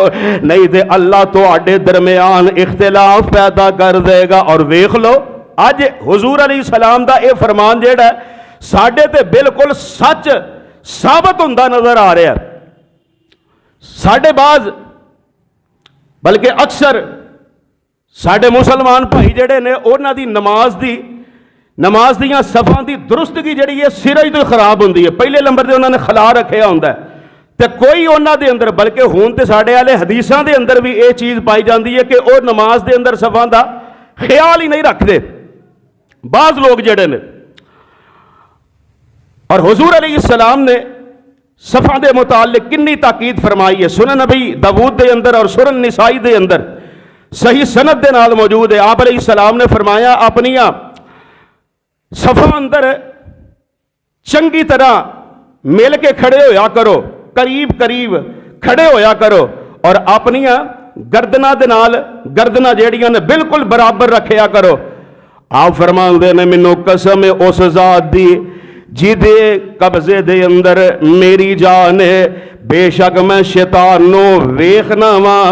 नहीं ते अल्लाह तुहाडे दरमियान इख्तिलाफ पैदा कर देगा। और वेख लो अज हुजूर अलैहिस्सलाम दा ये फरमान जिहड़ा साडे ते बिल्कुल सच साबित हुंदा नजर आ रहा है। साडे बाज बल्कि अक्सर साडे मुसलमान भाई जिहड़े ने उन्हां दी नमाज दीयां सफां दी दुरुस्तगी जिहड़ी है सिरे ही तो खराब हुंदी है। पहले नंबर ते उन्हां ने खला रखिया हुंदा है ते कोई उन्हां दे अंदर, बल्कि हुण ते साडे वाले हदीसां दे अंदर भी ये चीज़ पाई जाती है कि वो नमाज दे अंदर सफां दा ख्याल ही नहीं रखते बाज लोग जिहड़े ने। और हुजूर अलैहिस्सलाम ने सफा दे मुतालिक कितनी ताकीद फरमाई है। सुनन नबी दाऊद दे अंदर और सुनन निसाई दे अंदर सही सनद दे नाल मौजूद है। आप अलैहिस्सलाम ने फरमाया अपनियां सफा अंदर चंगी तरह मिल के खड़े होया करो, करीब करीब खड़े होया करो, और अपनियां गर्दना दे नाल गर्दना जेड़ियां ने बिल्कुल बराबर रखिया करो। आप फरमांदे ने मैनू कसम है उस जात दी जिदे कब्जे दे अंदर मेरी जान है, बेशक मैं शैतान नू वेखना वा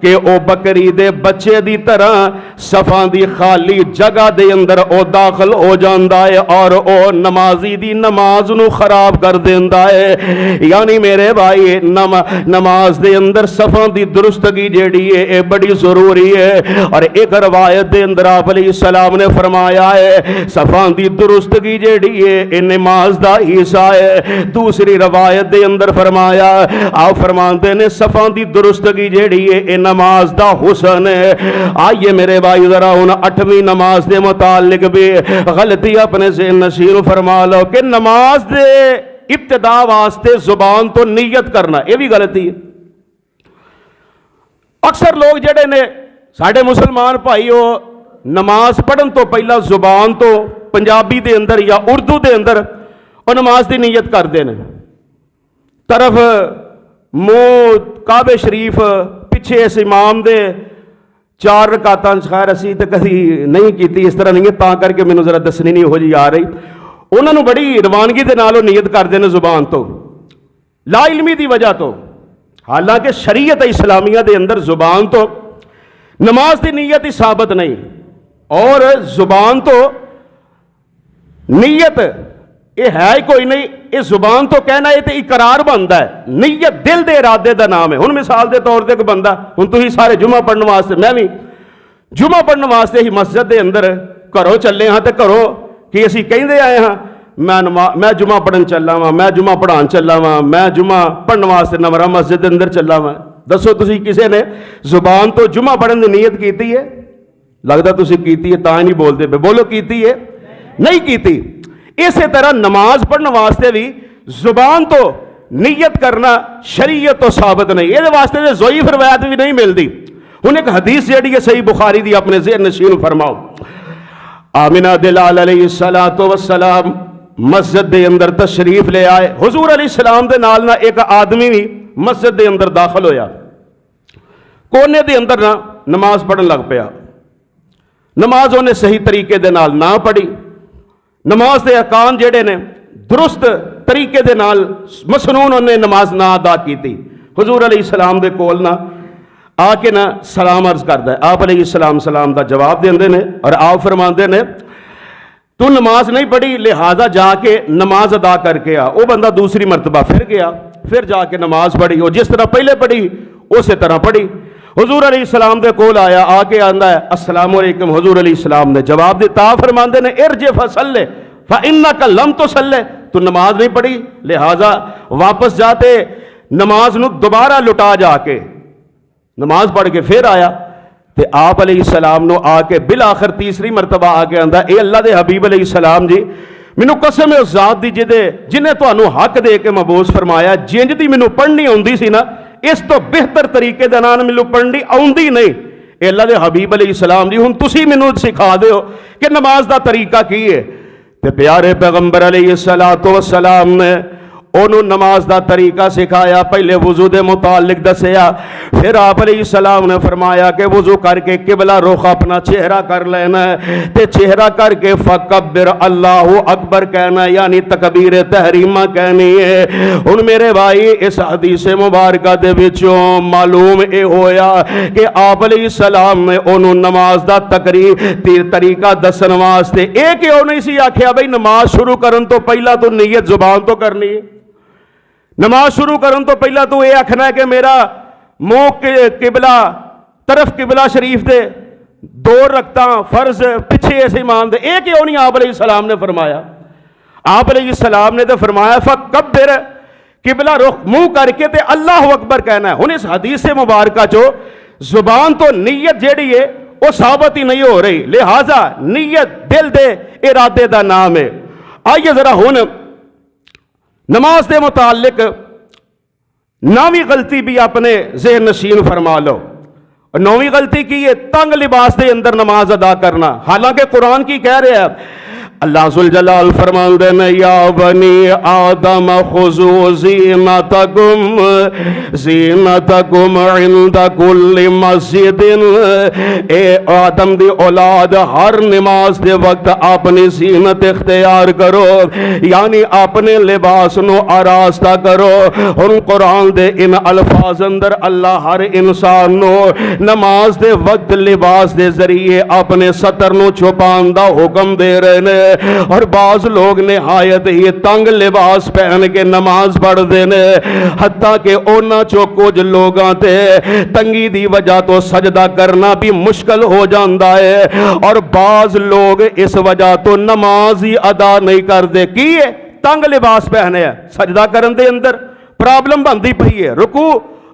कि ओ बकरी दे बच्चे दी तरह सफां दी खाली जगह दे अंदर ओ दाखिल हो जांदा है और ओ नमाजी दी नमाज नू खराब कर देंदा है। यानी मेरे भाई नमाज दे अंदर सफां दी दुरुस्तगी जेड़ी है ये बड़ी जरूरी है। और एक रवायत दे अंदर आप अलैहिस्सलाम ने फरमाया है सफां दी दुरुस्तगी जेड़ी है ये नमाज दा हिस्सा है। दूसरी रवायत दे अंदर फरमाया, आप फरमाते ने सफां दी दुरुस्तगी जेड़ी है नमाज दा हुसन है। आइए मेरे भाई जरा उन 8वीं नमाज के मुतालिक भी गलती अपने से नसीर फरमा लो कि नमाज दे इब्तिदा वास्ते जुबान तो नीयत करना ये भी गलती है। अक्सर लोग जड़े ने साढ़े मुसलमान भाई वो नमाज पढ़न तो पहला जुबान तो पंजाबी दे अंदर या उर्दू दे अंदर और नमाज की नीयत करते हैं, तरफ मुंह काबे शरीफ पिछे इस इमाम दे 4 रकातां खैर असी तो कभी नहीं की इस तरह नहीं है, ता करके मैनू जरा दसनी नहीं हो जी आ रही। उन्होंने बड़ी रवानगी के नाल नीयत करते हैं जुबान तो ला इलमी की वजह तो, हालांकि शरीयत इस्लामिया के अंदर जुबान तो नमाज की नीयत ही साबित नहीं, और जुबान तो नीयत ये है ही कोई नहीं, ये जुबान तो कहना ये तो इकरार बनता है, नीयत दिल के इरादे का नाम है। हुण मिसाल के तौर पर एक बंदा, हुण तुसीं सारे जुमा पढ़ने वास्ते, मैं भी जुमा पढ़ने वास्ते ही मस्जिद के अंदर घरों चले हाँ तो घरों कि असीं कहंदे आए हाँ मैं जुमा पढ़न चला वां, मैं जुमा पढ़ान चला वां, मैं जुमा पढ़ने वास्ते नवरा मस्जिद के अंदर चला वां। दसो तुसीं किसी ने जुबान तो जुमा पढ़न की नीयत की है? लगता तुसीं कीती है, तां ही नहीं बोलते पे, बोलो कीती है? नहीं कीती। इसी तरह नमाज पढ़ने वास्ते भी जुबान तो नीयत करना शरीयत तो साबित नहीं, ये वास्ते तो ज़ईफ रवायत भी नहीं मिलती। हुण एक हदीस जिहड़ी है सही बुखारी दी अपने ज़हन नशीन फरमाओ। आमिना दिलाल अलैहिस्सलातु वस्सलाम मस्जिद के अंदर तशरीफ ले आए। हुजूर अलैहिस्सलाम दे नाल ना एक आदमी भी मस्जिद के अंदर दाखिल होया, कोने के अंदर ना नमाज पढ़न लग पिया। नमाज उन्हें सही तरीके दे नाल ना पढ़ी, नमाज के अरकान जेड़े ने दुरुस्त तरीके दे नाल मसनून उन्हें नमाज ना अदा की। हुजूर अलैहिस्सलाम दे कोल ना आके ना सलाम अर्ज करता है, आप अलैहिस्सलाम सलाम का जवाब देंदे ने और आप फरमाते ने तू नमाज नहीं पढ़ी लिहाजा जाके नमाज अदा करके आ। वो बंदा दूसरी मरतबा फिर गया, फिर जाके नमाज पढ़ी, और जिस तरह पहले पढ़ी उसी तरह पढ़ी। हुजूर अलैहिस्सलाम दे कोल आया, आके आंदा है अस्सलाम वालेकुम। हुजूर अलैहिस्सलाम ने जवाब दिता, फरमाते ने इरजे फसल्ले फइन्नका लम तुसल्ले, तू नमाज नहीं पढ़ी लिहाजा वापस जाते नमाज नू दोबारा लुटा जाके नमाज पढ़ के फिर आया। ते आप अलैहिस्सलाम नो आके बिल आखिर तीसरी मरतबा आके आंदा ए अल्लाह दे हबीब अलैहिस्सलाम जी मैनू कसम है उस जात दी जिन्हें तुहानू हक दे के महबूस फरमाया, जिंज दी मैनू पढ़नी आउंदी सी ना इस तो बेहतर तरीके दे नाल मैनू पढ़नी आउंदी नहीं। ए अल्लाह दे हबीब अलैहिस्सलाम जी हुण तुसीं मैनू सिखा दिओ कि नमाज दा तरीका की है। ते प्यारे पैगंबर अलैहिस्सलातु वस्सलाम ने ਉਹਨੂੰ ਨਮਾਜ਼ ਦਾ ਤਰੀਕਾ ਸਿਖਾਇਆ। ਪਹਿਲੇ ਵਜ਼ੂ ਦੇ ਮੁਤਾਲਿਕ ਦੱਸਿਆ, ਫਿਰ ਆਪ अलैहिस्सलाम ने फरमाया कि वज़ू करके किबला रुख अपना चेहरा कर लेना है, ते चेहरा करके फकब्बिर अल्लाहु अकबर कहना है, यानी तकबीर तहरीमा कहनी है। हुण मेरे भाई इस हदीस मुबारक दे विचों मालूम ये होया कि आप अलैहिस्सलाम ने उन्होंने नमाज दा तरीका दसन वास्ते ये क्यों नहीं सी आख्या बई नमाज शुरू करन तो पहला तो नीयत जुबान तो करनी है। नमाज शुरू करन तो पहला तो ये आखना है कि मेरा मुंह किबला तरफ किबला शरीफ दे 2 रकता फर्ज पिछे ऐसे मान दे, ये क्यों नहीं आप अलैहिस्सलाम ने फरमाया। आप अलैहिस्सलाम ने तो फरमाया फकब्बिर किबला रुख मुंह करके ते अल्लाह अकबर कहना है। हुण इस हदीस से मुबारका चो जुबान तो नीयत जेड़ी है वो साबित ही नहीं हो रही, लिहाजा नीयत दिल दे इरादे का नाम है। आइए जरा हुण नमाज के मुतालिक नौवीं गलती भी अपने ज़हन नशीन फरमा लो। नौवीं गलती की है तंग लिबास के अंदर नमाज अदा करना। हालांकि कुरान की कह रहे हैं, अल्लाह जुल जलाल फरमाते हैं या बनी आदम खुजू ज़ीनतकुम इंदा कुल्लि मस्जिदिन। ए आदम दी औलाद हर नमाज दे वक्त अपनी ज़ीनत इख्तियार करो, यानी अपने लिबास नो आरास्ता करो। हुण कुरान दे इन अल्फाज अंदर अल्लाह हर इंसान नो नमाज दे वक्त लिबास दे जरिए अपने सतर नो छुपाने दा हुक्म दे रहे ने। और बाज लोग निहायत ही तंग लिबास पहन के नमाज पढ़ते हैं, हत्ता कि उन्हां चों कुछ लोगां ते तंगी दी वजह तो सजदा करना भी मुश्किल हो जाता है। और बाज लोग इस वजह तो नमाज ही अदा नहीं करते। की है तंग लिबास पहने है, सजदा करन दे अंदर प्रॉब्लम बनती पई है, रुकू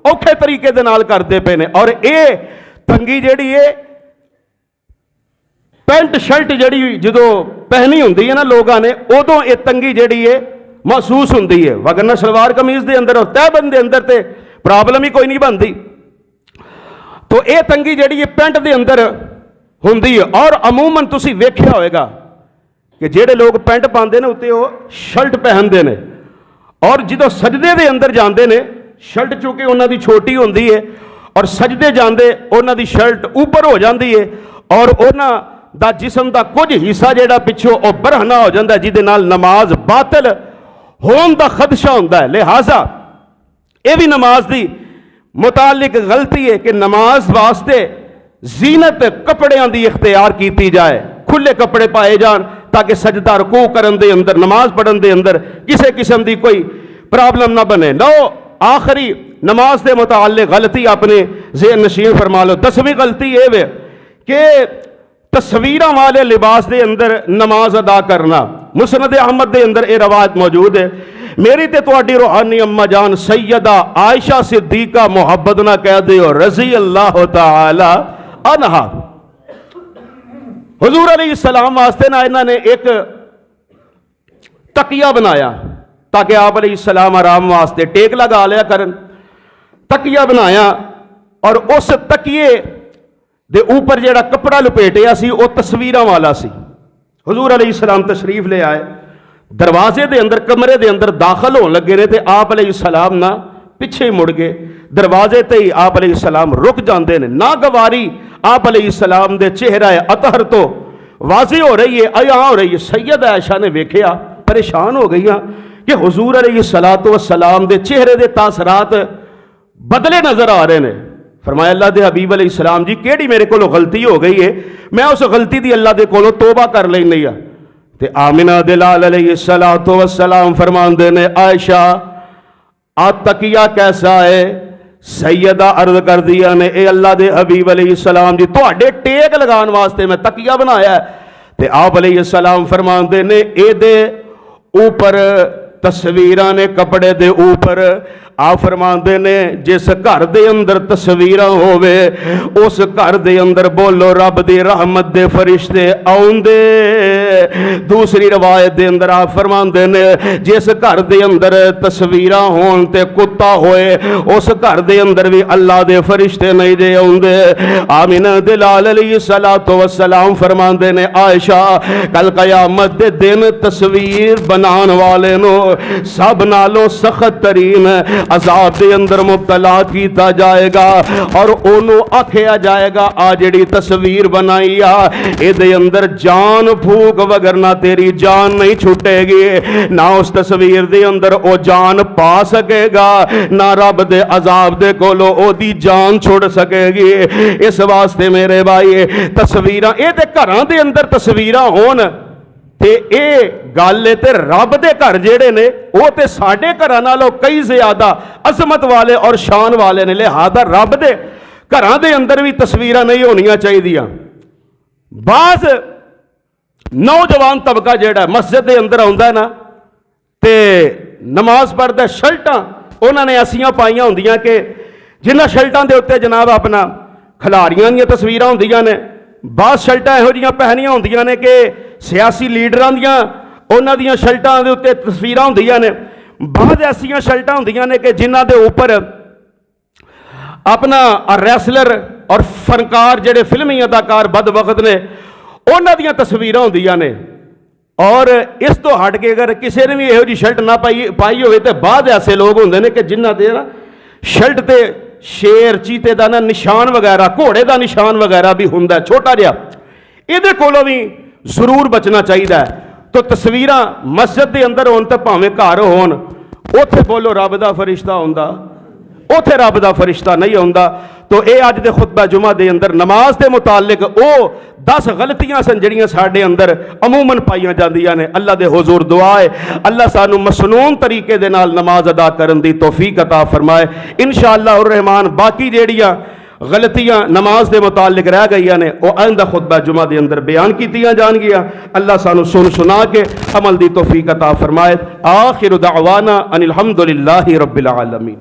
औखे तरीके दे नाल करते पे ने। और ये तंगी जिहड़ी है पैंट शर्ट जड़ी जो पहनी होंगी है ना लोगों ने, उदों ये तंगी जड़ी है महसूस होंगी है, वगरना सलवार कमीज के अंदर और तहबंद के अंदर तो प्रॉब्लम ही कोई नहीं बनती। तो ये तंगी जड़ी है पैंट के अंदर होंगी है। और अमूमन तुसी वेख्या होएगा कि जेडे लोग पैंट पाते हैं उत्ते वो शर्ट पहनते हैं, और जो सजदे के अंदर जाते हैं शर्ट चूंकि उन्होंने छोटी होंगी है और सजदे जाते उन्होंने शर्ट ऊपर हो जाती है और उन्होंने दा जिस्म का कुछ हिस्सा जेड़ा पिछों वो बरहना हो जाता है, जिहदे नाल नमाज बातिल होने का खदशा होता है। लिहाजा ये भी नमाज की मुतालिक गलती है कि नमाज वास्ते जीनत कपड़ियां की इख्तियार की जाए, खुले कपड़े पाए जान ताकि सजदा रुकू करन दे अंदर नमाज पढ़न दे अंदर किसी किस्म की कोई प्रॉब्लम ना बने। लो आखिरी नमाज के मुतालिक गलती अपने ज़हन नशीन फरमा लो। 10वीं गलती ये वे कि तस्वीरां वाले लिबास के अंदर नमाज अदा करना। मुस्नद अहमद के अंदर ये रवायत मौजूद है, मेरी ते तुहाडी रूहानी अम्मा जान सैयदा आयशा सिद्दीका मुहब्बत ना कह दियो रजी अल्लाह तआला अन्हा। हुजूर अलैहिस्सलाम वास्ते ना इन्होंने एक तकिया बनाया ताकि आप अलैहिस्सलाम आराम वास्ते टेक लगा लिया करन। तकिया बनाया और उस तकिए दे ऊपर जेड़ा कपड़ा लपेटिया सी वो तस्वीरां वाला सी। हुजूर अलैहिस्सलाम तशरीफ ले आए, दरवाजे दे अंदर कमरे दे अंदर दाखिल होने लगे ने ते आप अलैहिस्सलाम ना पिछे मुड़ गए। दरवाजे ते ही आप अलैहिस्सलाम रुक जाते हैं। ना गवारी आप अलैहिस्सलाम दे चेहरा अतहर तो वाज़े हो रही है, अया हो रही है। सैयद आयशा ने वेख्या, परेशान हो गई कि हुजूर अलैहिस्सलातु वस्सलाम दे चेहरे दे तासरात बदले नजर आ रहे हैं। फरमाया अल्लाह दे हबीब अलैहिस्सलाम जी केड़ी मेरे को गलती हो गई है, मैं उस गलती की अल्लाह दे कोलों तौबा कर लेनी है। ते आमिना दे लाल अलैहिस्सलातु वस्सलाम फरमांदे ने आयशा आ तकिया कैसा है। सैयदा अर्ज कर दिया ने ए अल्लाह दे हबीब अलैहिस्सलाम जी तुहाडे टेक लगाने वास्ते मैं तकिया बनाया है। ते आप अलैहिस्सलाम फरमांदे ने ए दे ऊपर तस्वीरां ने कपड़े दे ऊपर آپ فرماندے نے جس گھر دے اندر تصویراں ہووے اس گھر دے اندر بولو رب دی رحمت دے فرشتے آوندے۔ دوسری روایت دے اندر آپ فرماندے نے جس گھر دے اندر تصویراں ہون تے کتا ہوئے اس گھر دے اندر بھی اللہ دے فرشتے نہیں دے آوندے۔ آمینہ دے لال علیہ السلام فرماندے نے عائشہ کل قیامت دے دن تصویر بنان والے نو سب نالوں سخت ترین عذاب دے اندر مبتلا کیتا جائے گا اور انہوں آکھیا جائے گا آ جڑی تصویر بنائی اے دے اندر جان پھوک وگرنہ تیری جان نہیں چھوٹے گی، نہ اس تصویر دے اندر او جان پا سکے گا نہ رب دے عذاب دے کولو او دی جان چھوڑ سکے گی۔ اس واسطے میرے بھائی تصویراں اے دے گھراں دے اندر تصویراں ہون تے اے گل تے رب دے گھر جیڑے نے وہ تے ساڈے گھراں نالوں کئی زیادہ عظمت والے اور شان والے نے، لہذا رب دے گھراں دے اندر بھی تصویراں نہیں ہونیاں چاہیے۔ بعض نوجوان طبقہ جیڑا مسجد دے اندر آندا ہے نا تے نماز پڑھدا شرٹاں انہاں نے ایسیاں پائیاں ہوندیاں کہ جنہاں شرٹاں دے اوتے جناب اپنا کھلاڑیاں دیاں تصویراں ہوندیاں نے، بعض شرٹاں یہو جیاں پہنیاں ہوندیاں نے کہ سیاسی لیڈراں دیاں انہاں دیاں شرٹاں دے اوتے تصویراں ہوندیاں نے، بعض ایسیاں شرٹاں ہوندیاں نے کہ جنہاں دے اوپر اپنا ریسلر اور فنکار جڑے فلمی اداکار بد وقت نے انہاں دیاں تصویراں ہوندیاں نے۔ اور اس تو ہٹ کے اگر کسی نے بھی یہو جی شرٹ نہ پائی ہوئے تو بعض ایسے لوگ ہوندے نے کہ جنہاں دے نا شرٹ تے شیر چیتے دا نا نشان وغیرہ گھوڑے دا نشان وغیرہ بھی ہوندا ہے چھوٹا جہا، یہ کولوں بھی ضرور بچنا چاہیے۔ تو تصویراں مسجد دے اندر ہون تے بھاویں گھر ہون اوتھے بولو رب دا فرشتہ ہوندا، اوتھے رب دا فرشتہ نہیں ہوندا۔ تو اے اج دے خطبہ جمعہ دے اندر نماز دے متعلق او 10 غلطیاں سن جڑیاں ساڈے اندر عموماً پائیاں جاندیاں نے۔ اللہ دے حضور دعا ہے اللہ سانو مسنون طریقے دے نال نماز ادا کرن دی توفیق عطا فرمائے انشاءاللہ الرحمن۔ باقی جیڑیاں غلطیاں نماز دے متعلق رہ گئی نے وہ آئندہ خطبہ جمعہ دے اندر بیان کیتیاں جان گیا۔ اللہ سانو سنا کے عمل دی توفیق عطا فرمائے۔ آخر دعوانا ان الحمدللہ رب العالمین۔